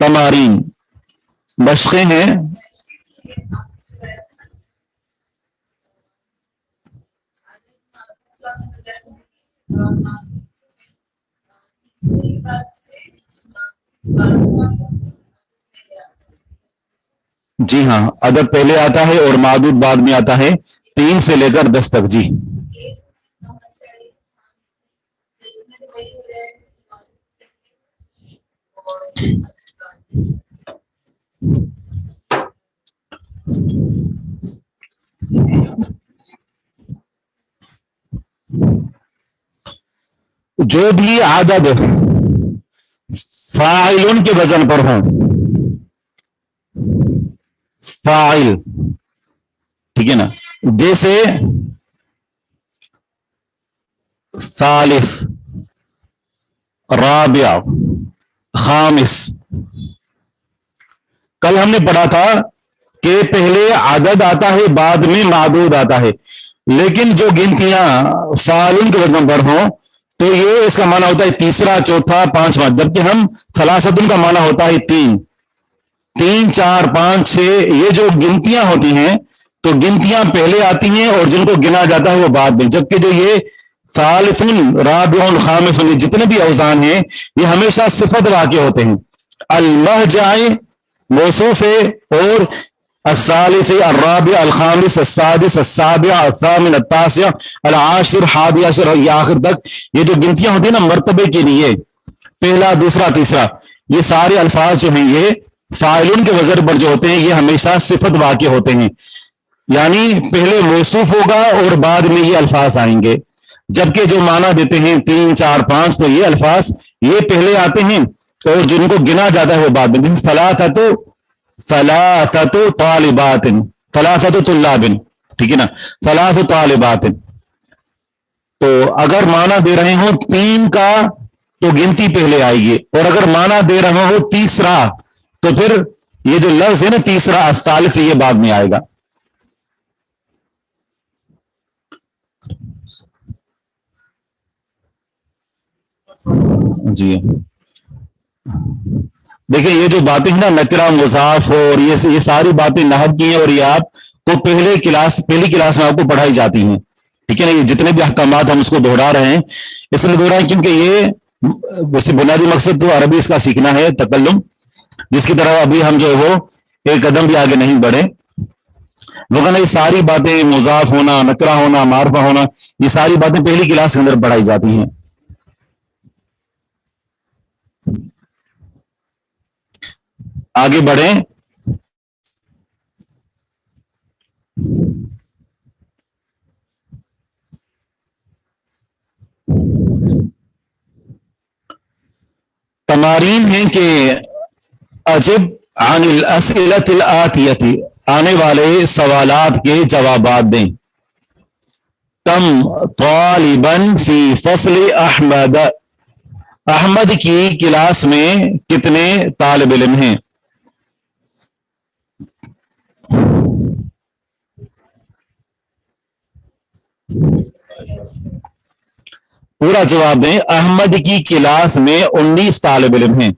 تمارین مشقیں ہیں. جی ہاں عدد پہلے آتا ہے اور معدود بعد میں آتا ہے, 3 سے لے کر 10 تک. جی جو بھی عدد فاعلن کے وزن پر ہوں, فاعل, ٹھیک ہے نا, جیسے ثالث, رابع, خامس. کل ہم نے پڑھا تھا کہ پہلے عدد آتا ہے بعد میں معدود آتا ہے, لیکن جو گنتیاں فاعلن کے وزن پر ہوں تو یہ اس کا معنی ہوتا ہے تیسرا, چوتھا, پانچواں, جبکہ ہم ثلاثتن کا معنی ہوتا ہے 3, 4, 5, 6. یہ جو گنتیاں ہوتی ہیں تو گنتیاں پہلے آتی ہیں اور جن کو گنا جاتا ہے وہ بعد میں, جبکہ جو یہ सालिसुन राबिउन खामिसुन, जितने भी औजान हैं ये हमेशा सिफत वाक़े होते हैं। अल-महजाए मौसूफ है, और अस्सालिस अर्राबि अल-खामिस अस्सादिस अस्साबिअ अस्सामिन अत्तासिअ अल-आशिर हादी अशर, और ये आखिर तक ये जो गिनतियां होती है ना मर्तबे के लिए, पहला दूसरा तीसरा, ये सारे अल्फाज जो हैं ये फाइलुन के वजन पर जो होते हैं ये हमेशा सिफत वाक़े होते हैं, यानी पहले मौसूफ होगा और बाद में ये अल्फाज आएंगे। जबकि जो माना देते हैं 3 4 5, तो ये अल्फाज ये पहले आते हैं और जिनको गिना जाता है वो बाद में। सलासतु तालिबातिन, सलासतु तुल्लाबिन, ठीक है ना, सलासतु तालिबातिन। तो अगर माना दे रहे हो 3 का तो गिनती पहले आएगी, और अगर माना दे रहे हो तीसरा तो फिर ये जो लफ्ज है ना तीसरा सालिस, ये बाद में आएगा। जी देखिए, ये जो बातें हैं ना नकरा मुजाफ और ये सारी बातें नहव की हैं, और ये आपको पहली क्लास में आपको पढ़ाई जाती हैं, ठीक है ना। ये जितने भी अहकामात हम उसको दोहरा रहे हैं, इसलिए दोहरा है क्योंकि ये वैसे बुनियादी मकसद तो अरबी इसका सीखना है, तकल्लुम, जिसकी तरफ अभी हम जो है वो एक कदम भी आगे नहीं बढ़े। मगर ये सारी बातें मुजाफ होना, नकरा होना, मारफा होना, ये सारी बातें पहली क्लास के अंदर पढ़ाई जाती हैं। आगे बढ़े। तमारीन है कि अजिब अनिल अस्इलतिल आतियति, आने वाले सवालात के जवाबात दें। कम तालिबन फी फस्ल अहमद, अहमद की क्लास में कितने तालिब इल्म हैं? पूरा जवाब दें। अहमद की क्लास में 19 तालिब इल्म हैं।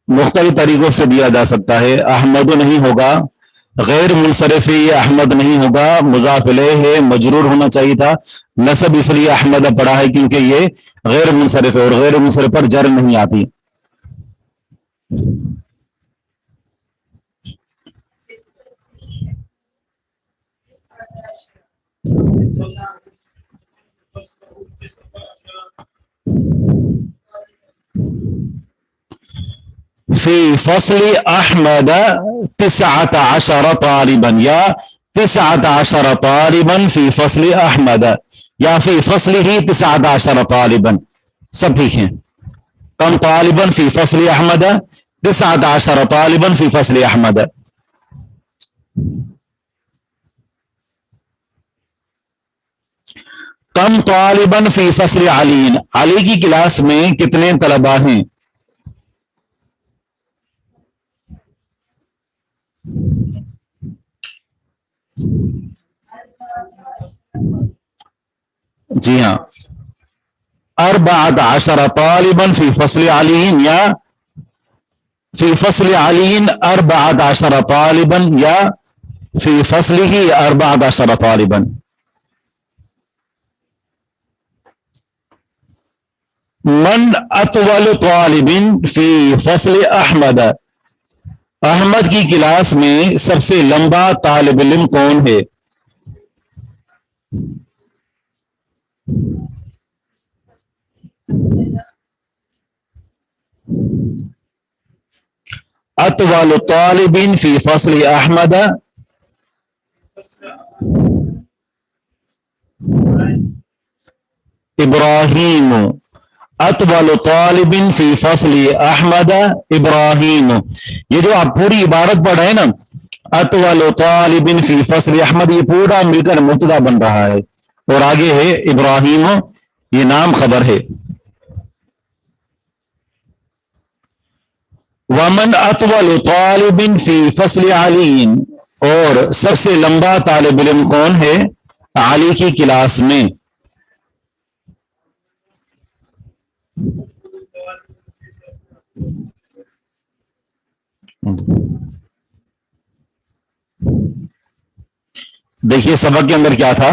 मुख्तलिफ तरीकों से दिया जा सकता है। अहमद नहीं होगा, गैर मुनसरिफ ये अहमद नहीं होगा, मुजाफ इलैह है, मजरूर होना चाहिए था। नसब इसलिए अहमद पड़ा है क्योंकि ये गैर मुनसरिफ है, और गैर मुनसरिफ पर जर नहीं आती। फी फस्ल अहमद 19 तालिबन, या 19 तालिबन फी फस्ल अहमद, या फी फस्ल ही 19 तालिबन, सब ठीक है। कम तालिबन फी फस्ल अहमद, 19 तालिबन फी फस्ल अहमद। कम तालिबन फी फस्ल अली, अली की क्लास में कितने तलबा हैं? जी हाँ, 14 तालिबन फी फस्ल अली, या फी फस्ल अली 14 तालिबन, या फी फस्ल ही 14 तालिबन। मन अतवल तालिबिन फी फस्ल अहमद, अहमद की क्लास में सबसे लंबा तालिब इल्म कौन है? अतवल तालिबिन फी फस्ल अहमद, इब्राहीम। अतवल तालिबिन फी फस्ल अहमद इब्राहीम। ये जो आप पूरी इबारत पढ़ रहे हैं ना, अतवल तालिबिन फी फस्ल अहमद, ये पूरा मिलकर मुब्तदा बन रहा है, और आगे है इब्राहीम, ये नाम खबर है। वमन अतवल तालिबिन फी फसल अलीन, और सबसे लंबा तालिब इल्म कौन है अली की क्लास में। देखिए सबक के अंदर क्या था।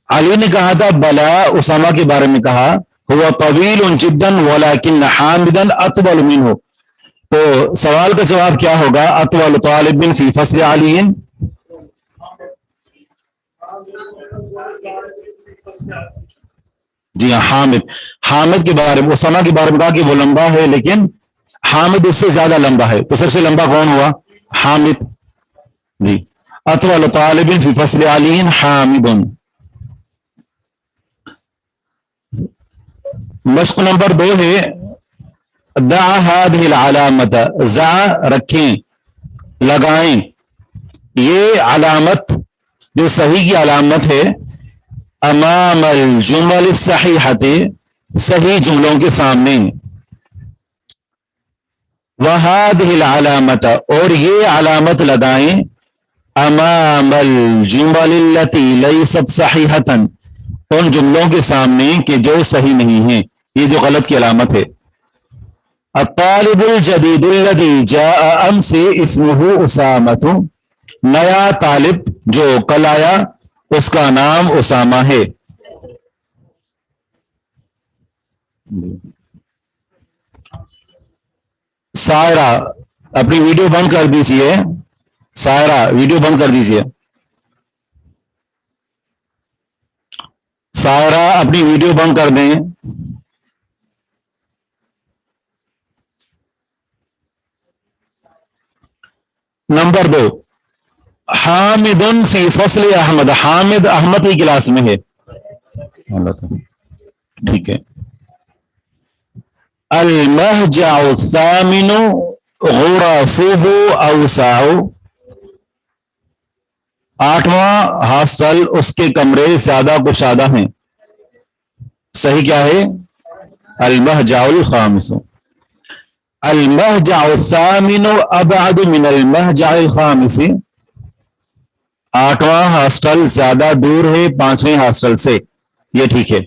अली ने कहा था बला, उसामा के बारे में कहा हुआ तवील जिद्दन वलाकिन हामिदन अतवल मिन्हु। तो सवाल का जवाब क्या होगा, अतवल तालिबिन फी फसल अलीन। जी हाँ, हामिद, हामिद के बारे में, उसामा के बारे में कहा कि वो लंबा है लेकिन हामिद उससे ज्यादा लंबा है। तो सबसे लंबा कौन हुआ, हामिद। जी, अतवल तालिबिन फी फसल अलीन हामिदुन। मश्क नंबर 2 है दा हादिहिल अलामत, जा रखें, लगाएं, ये अलामत जो सही की अलामत है, अमामल जुमल सहीहते, सही जुमलों के सामने, वहादिहिल अलामत, और ये अलामत लगाएं अमामल जुमल लती लैसत सहीहतन, उन जुमलों के सामने कि जो सही नहीं है, ये जो गलत की अलामत है। अत्तालिबुल जदीदुल्लज़ी जाअ अमसी इस्मुहु उसामतु, नया तालिब जो कल आया उसका नाम उसामा है। सायरा अपनी वीडियो बंद कर दीजिए, सायरा वीडियो बंद कर दीजिए, सायरा अपनी वीडियो बंद कर दें। नंबर 2, हामिदुन फी फसल अहमद, हामिद अहमद की क्लास में है। ठीक है। अल महजाउ सामिनु गुरफुहु औसाउ, 8वां हॉस्टल उसके कमरे ज्यादा कुशादा हैं। सही क्या है, अल महजाउल खामिसु, अल महजाउ सामिनु अबअदु मिनल महजाउल खामिसी, 8वां हॉस्टल ज्यादा दूर है 5वें हॉस्टल से। ये ठीक है।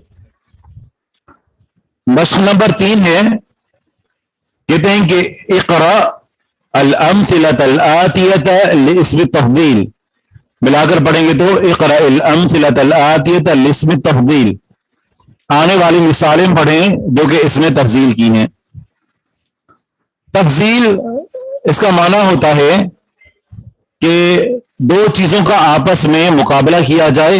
मश्क नंबर 3 है, कहते हैं कि इक़रा अल अम्सिलत अल आतियत लिस्म तफदील, मिलाकर पढ़ेंगे तो इक़रा अल अम्सिलत अल आतियत लिस्म तफदील, आने वाली मिसालें पढ़ें जो कि इसमें तफजील की हैं। तफजील इसका माना होता है कि दो चीजों का आपस में मुकाबला किया जाए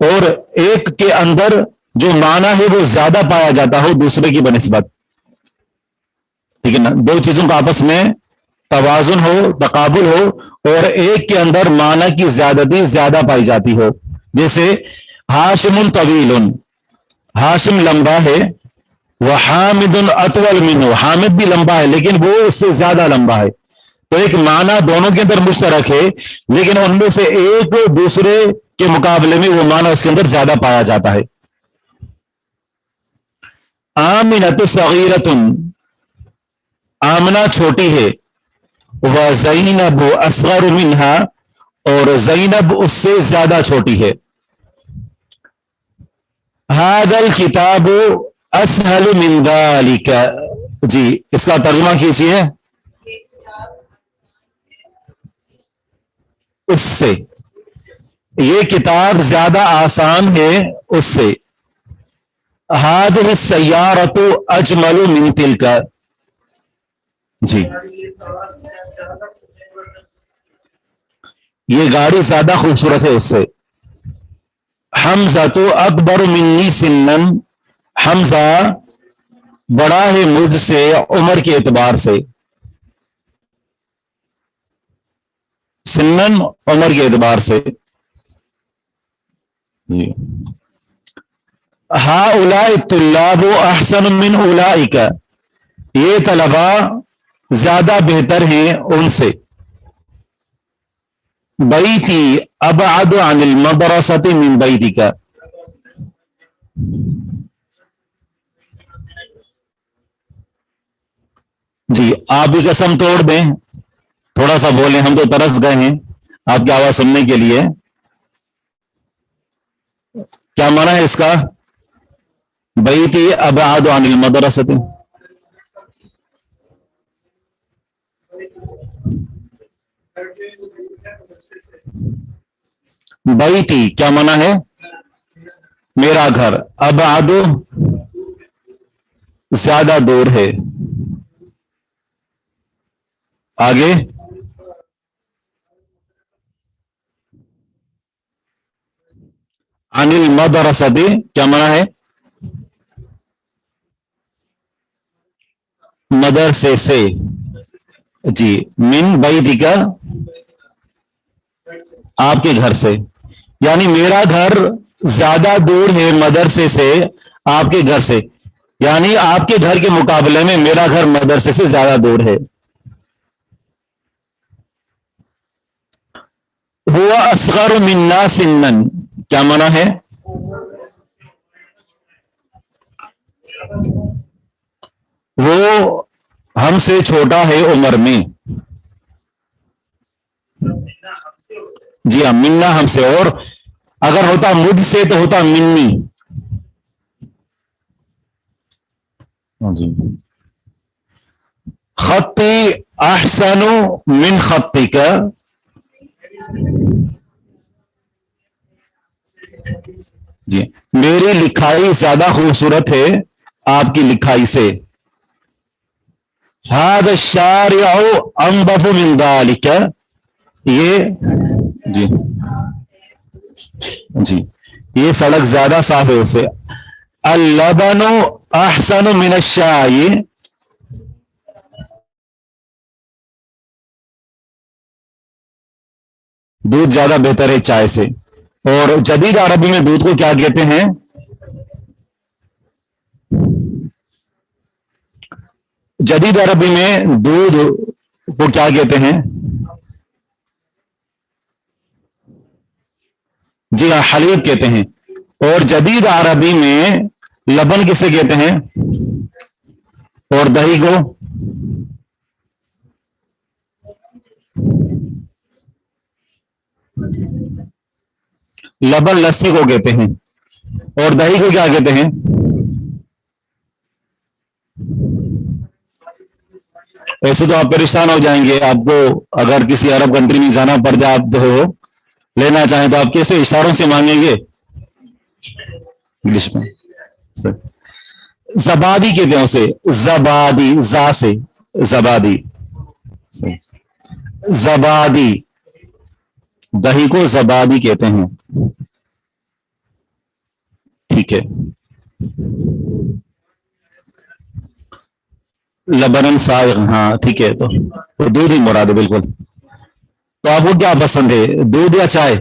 और एक के अंदर जो माना है वो ज्यादा पाया जाता हो दूसरे की बनिस्बत, ठीक है ना। दो चीजों का आपस में तवाजुन हो, तकाबुल हो, और एक के अंदर माना की ज्यादती ज्यादा पाई जाती हो। जैसे हाशिमुन तवीलुन, हाशिम लंबा है, वह हामिदुन अतवल मिन्हु, हामिद भी लंबा है लेकिन वो उससे ज्यादा लंबा है। तो एक माना दोनों के अंदर मुश्तरक है लेकिन उनमें से एक दूसरे के मुकाबले में वो माना उसके अंदर ज्यादा पाया जाता है। आमिनतु सगीरतुन, आमना छोटी है, वह ज़ैनब असगर मिन्हा, और ज़ैनब उससे ज्यादा छोटी है। हाज़ल किताबु असहल मिन ज़ालिका, जी इसका तर्जुमा कीजिए। उससे, ये किताब ज्यादा आसान है उससे। हाज़िहि सय्यारतु अजमलु मिन तिल्का, जी ये गाड़ी ज्यादा खूबसूरत है उससे। हमजा तो अकबर मिन्नी सिन्नन, हमजा बड़ा है मुझसे उम्र के एतबार से, सिन्नन उम्र के एतबार से। हाउलाई तुल्लाबु अहसन मिन उलाइका, ये तलबा ज्यादा बेहतर हैं उनसे। बैती अबअद अनिल मदरसति मिन बैतिका। जी, आप भी कसम तोड़ दें, थोड़ा सा बोलें, हम तो तरस गए हैं आपकी आवाज सुनने के लिए। क्या माना है इसका? बैती अबअद अनिल मदरसति। बैती क्या माना है? मेरा घर। अबअद ज्यादा दूर है। आगे अनिल मदरसति क्या माना है? मदरसे से। जी, मिन बैतिका आपके घर से, यानी मेरा घर ज्यादा दूर है मदरसे से आपके घर से, यानी आपके घर के मुकाबले में मेरा घर मदरसे से ज्यादा दूर है। हुआ असगर मिन्ना सिन्नन क्या माना है? वो हमसे छोटा है उम्र में। जी हाँ, मिन्ना हमसे, और अगर होता मुझसे तो होता मिन्नी। जी, खत्ती अहसनु मिन खत्तिका। जी, मेरी लिखाई ज्यादा खूबसूरत है आपकी लिखाई से। हाद शारिउ अंदफु मिन दालिका। ये जी जी, ये सड़क ज्यादा साफ है उससे। अल-लबनु अहसनु मिन अश-शाई। दूध ज्यादा बेहतर है चाय से। और जदीद अरबी में दूध को क्या कहते हैं? जदीद अरबी में दूध को क्या कहते हैं? जी हाँ, हलीब कहते हैं। और जदीद अरबी में लबन किसे कहते हैं? और दही को? लबन लस्सी को कहते हैं। और दही को क्या कहते हैं? ऐसे तो आप परेशान हो जाएंगे, आपको अगर किसी अरब कंट्री में जाना पड़ जाए, आप जो लेना चाहें तो आप कैसे इशारों से मांगेंगे? इंग्लिश में जबादी कहते हैं उसे, जबादी, जा से जबादी। जबादी, दही को जबादी कहते हैं। ठीक है, लबनन साइग, हाँ ठीक है, तो दूध ही मुराद है बिल्कुल। तो आपको क्या पसंद है, दूध या चाय?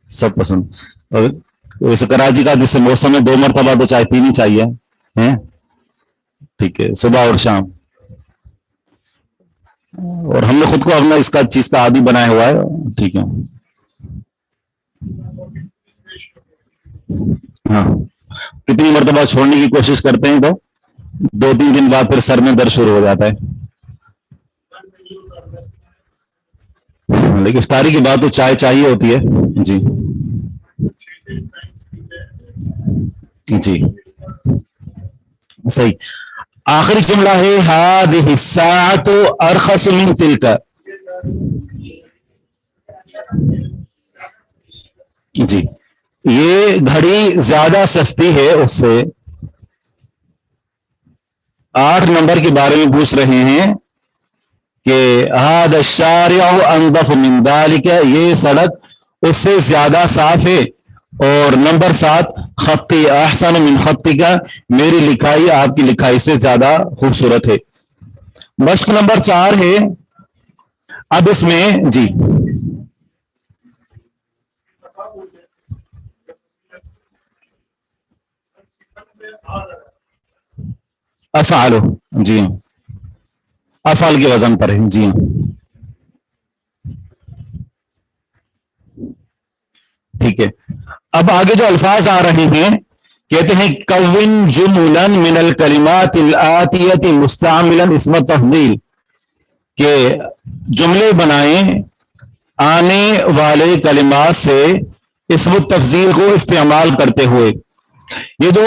सब पसंद। और वैसे कराची का जैसे मौसम में 2 मरतबा तो चाय पीनी चाहिए, हैं? ठीक है, सुबह और शाम। और हमने खुद को अपना इसका चीज का आदी बनाया हुआ है। ठीक है, हाँ, कितनी मरतबा छोड़ने की कोशिश करते हैं तो 2-3 दिन बाद फिर सर में दर्द शुरू हो जाता है। लेकिन इफ्तारी की बात तो चाय चाहिए होती है। जी जी, सही। आखिरी जुमला है हादिहि साअतु अरखसु मिन तिलका। जी, ये घड़ी ज्यादा सस्ती है उससे। 8 नंबर के बारे में पूछ रहे हैं कि हादा शारिउ अंदफ मिन दालिका, ये सड़क उससे ज्यादा साफ है। और नंबर 7, खत्ती अहसन मिन खत्तिका, मेरी लिखाई आपकी लिखाई से ज्यादा खूबसूरत है। मश्क नंबर 4 है। अब इसमें जी अफ़ालो, जी अफ़ाल के वजन पर है। जी ठीक है, अब आगे जो अल्फाज आ रहे हैं कहते हैं कविन जुमुलन मिनल कलिमातिल आतियति मुस्तअमिलन इस्म तफदील, के जुमले बनाएं आने वाले कलिमात से इस्म तफजील को इस्तेमाल करते हुए। ये जो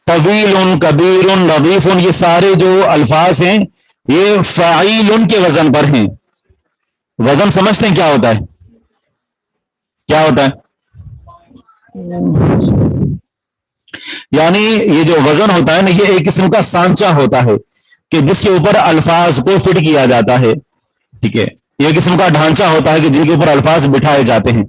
तवील, कबीर, लतीफ, ये सारे जो अल्फाज हैं ये फ़ाइल के वजन पर हैं। वजन समझते हैं क्या होता है? क्या होता है? यानी ये जो वजन होता है ना, ये एक किस्म का सांचा होता है कि जिसके ऊपर अल्फाज को फिट किया जाता है। ठीक है, ये किस्म का ढांचा होता है कि जिनके ऊपर अल्फाज बिठाए जाते हैं।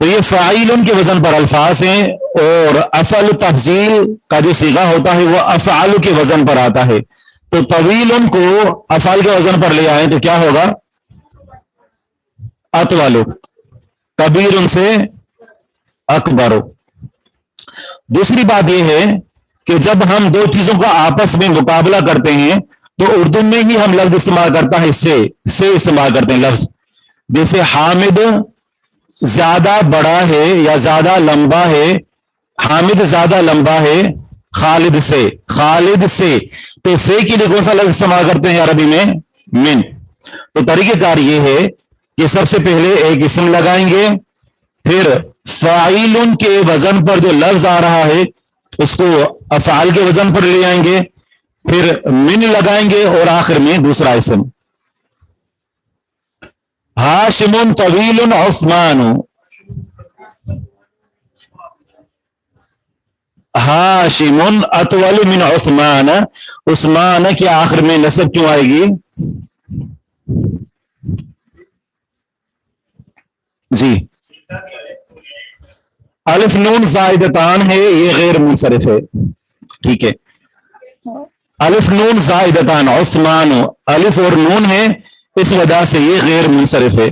तो ये फ़ाइल के वजन पर अल्फाज हैं, और अफ़अल तफजील का जो सीगा होता है वो अफ़अल के वजन पर आता है। तो तवील को अफ़अल के वजन पर ले आए तो क्या होगा? अतवालो। कबीर से अकबरो। दूसरी बात यह है कि जब हम दो चीजों का आपस में मुकाबला करते हैं तो उर्दू में ही हम लफ्ज इस्तेमाल करता है से इस्तेमाल करते हैं लफ्ज। जैसे हामिद ज्यादा बड़ा है या ज्यादा लंबा है, हामिद ज्यादा लंबा है खालिद से, खालिद से, तो से के लिए कौन सा लफ्ज इस्तेमाल करते हैं अरबी में? मिन। तो तरीकेकार ये है कि सबसे पहले एक इसम लगाएंगे, फिर फ़ाइल के वजन पर जो लफ्ज आ रहा है उसको अफ़आल के वजन पर ले आएंगे, फिर मिन लगाएंगे और आखिर में दूसरा इसम। हाशिमुन तवीलुन उस्मान, हाशिमुन अतवल मिन उस्मान, उस्मान के आखिर में नस्ब क्यों आएगी? जी, अलिफ नून ज़ाइदतान है, ये गैर मुनसरिफ है। ठीक है, अलिफ नून ज़ाइदतान, उस्मान अलिफ और नून है, इस वजह से ये गैर मुनसरिफ है।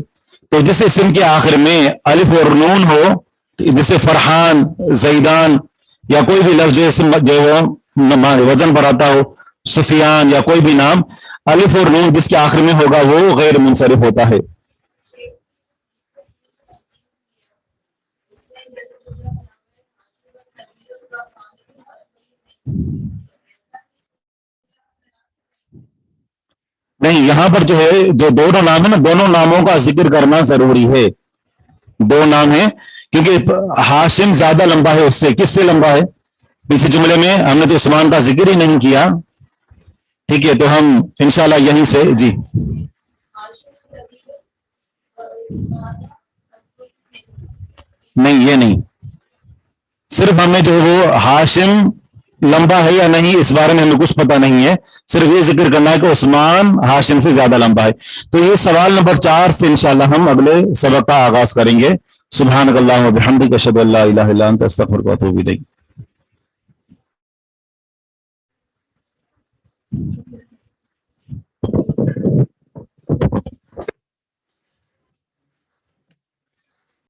तो जिस इस्म के आखिर में अलिफ और नून हो, जैसे फरहान, ज़ैदान या कोई भी लफ्ज जो वजन पर आता हो, सुफियान या कोई भी नाम, अलिफ और नून जिसके आखिर में होगा वो गैर मुनसरिफ होता है। नहीं, यहां पर जो है, जो दोनों नाम है ना, दोनों नामों का जिक्र करना जरूरी है। दो नाम है, क्योंकि हाशिम ज्यादा लंबा है उससे। किससे लंबा है? पीछे जुमले में हमने तो उस्मान का जिक्र ही नहीं किया। ठीक है, तो हम इंशाल्लाह यहीं से जी। नहीं, ये नहीं, सिर्फ हमें जो वो हाशिम लंबा है या नहीं इस बारे में हमें कुछ पता नहीं है, सिर्फ ये जिक्र करना है कि उस्मान हाशिम से ज्यादा लंबा है। तो ये सवाल नंबर 4 से इंशाल्लाह हम अगले सबक का आगाज करेंगे। सुब्हानकल्लाह व बिहम्दिक अशहदु अल्ला इलाहा इल्ला अंत अस्तगफिरुका व अतूबु इलैक।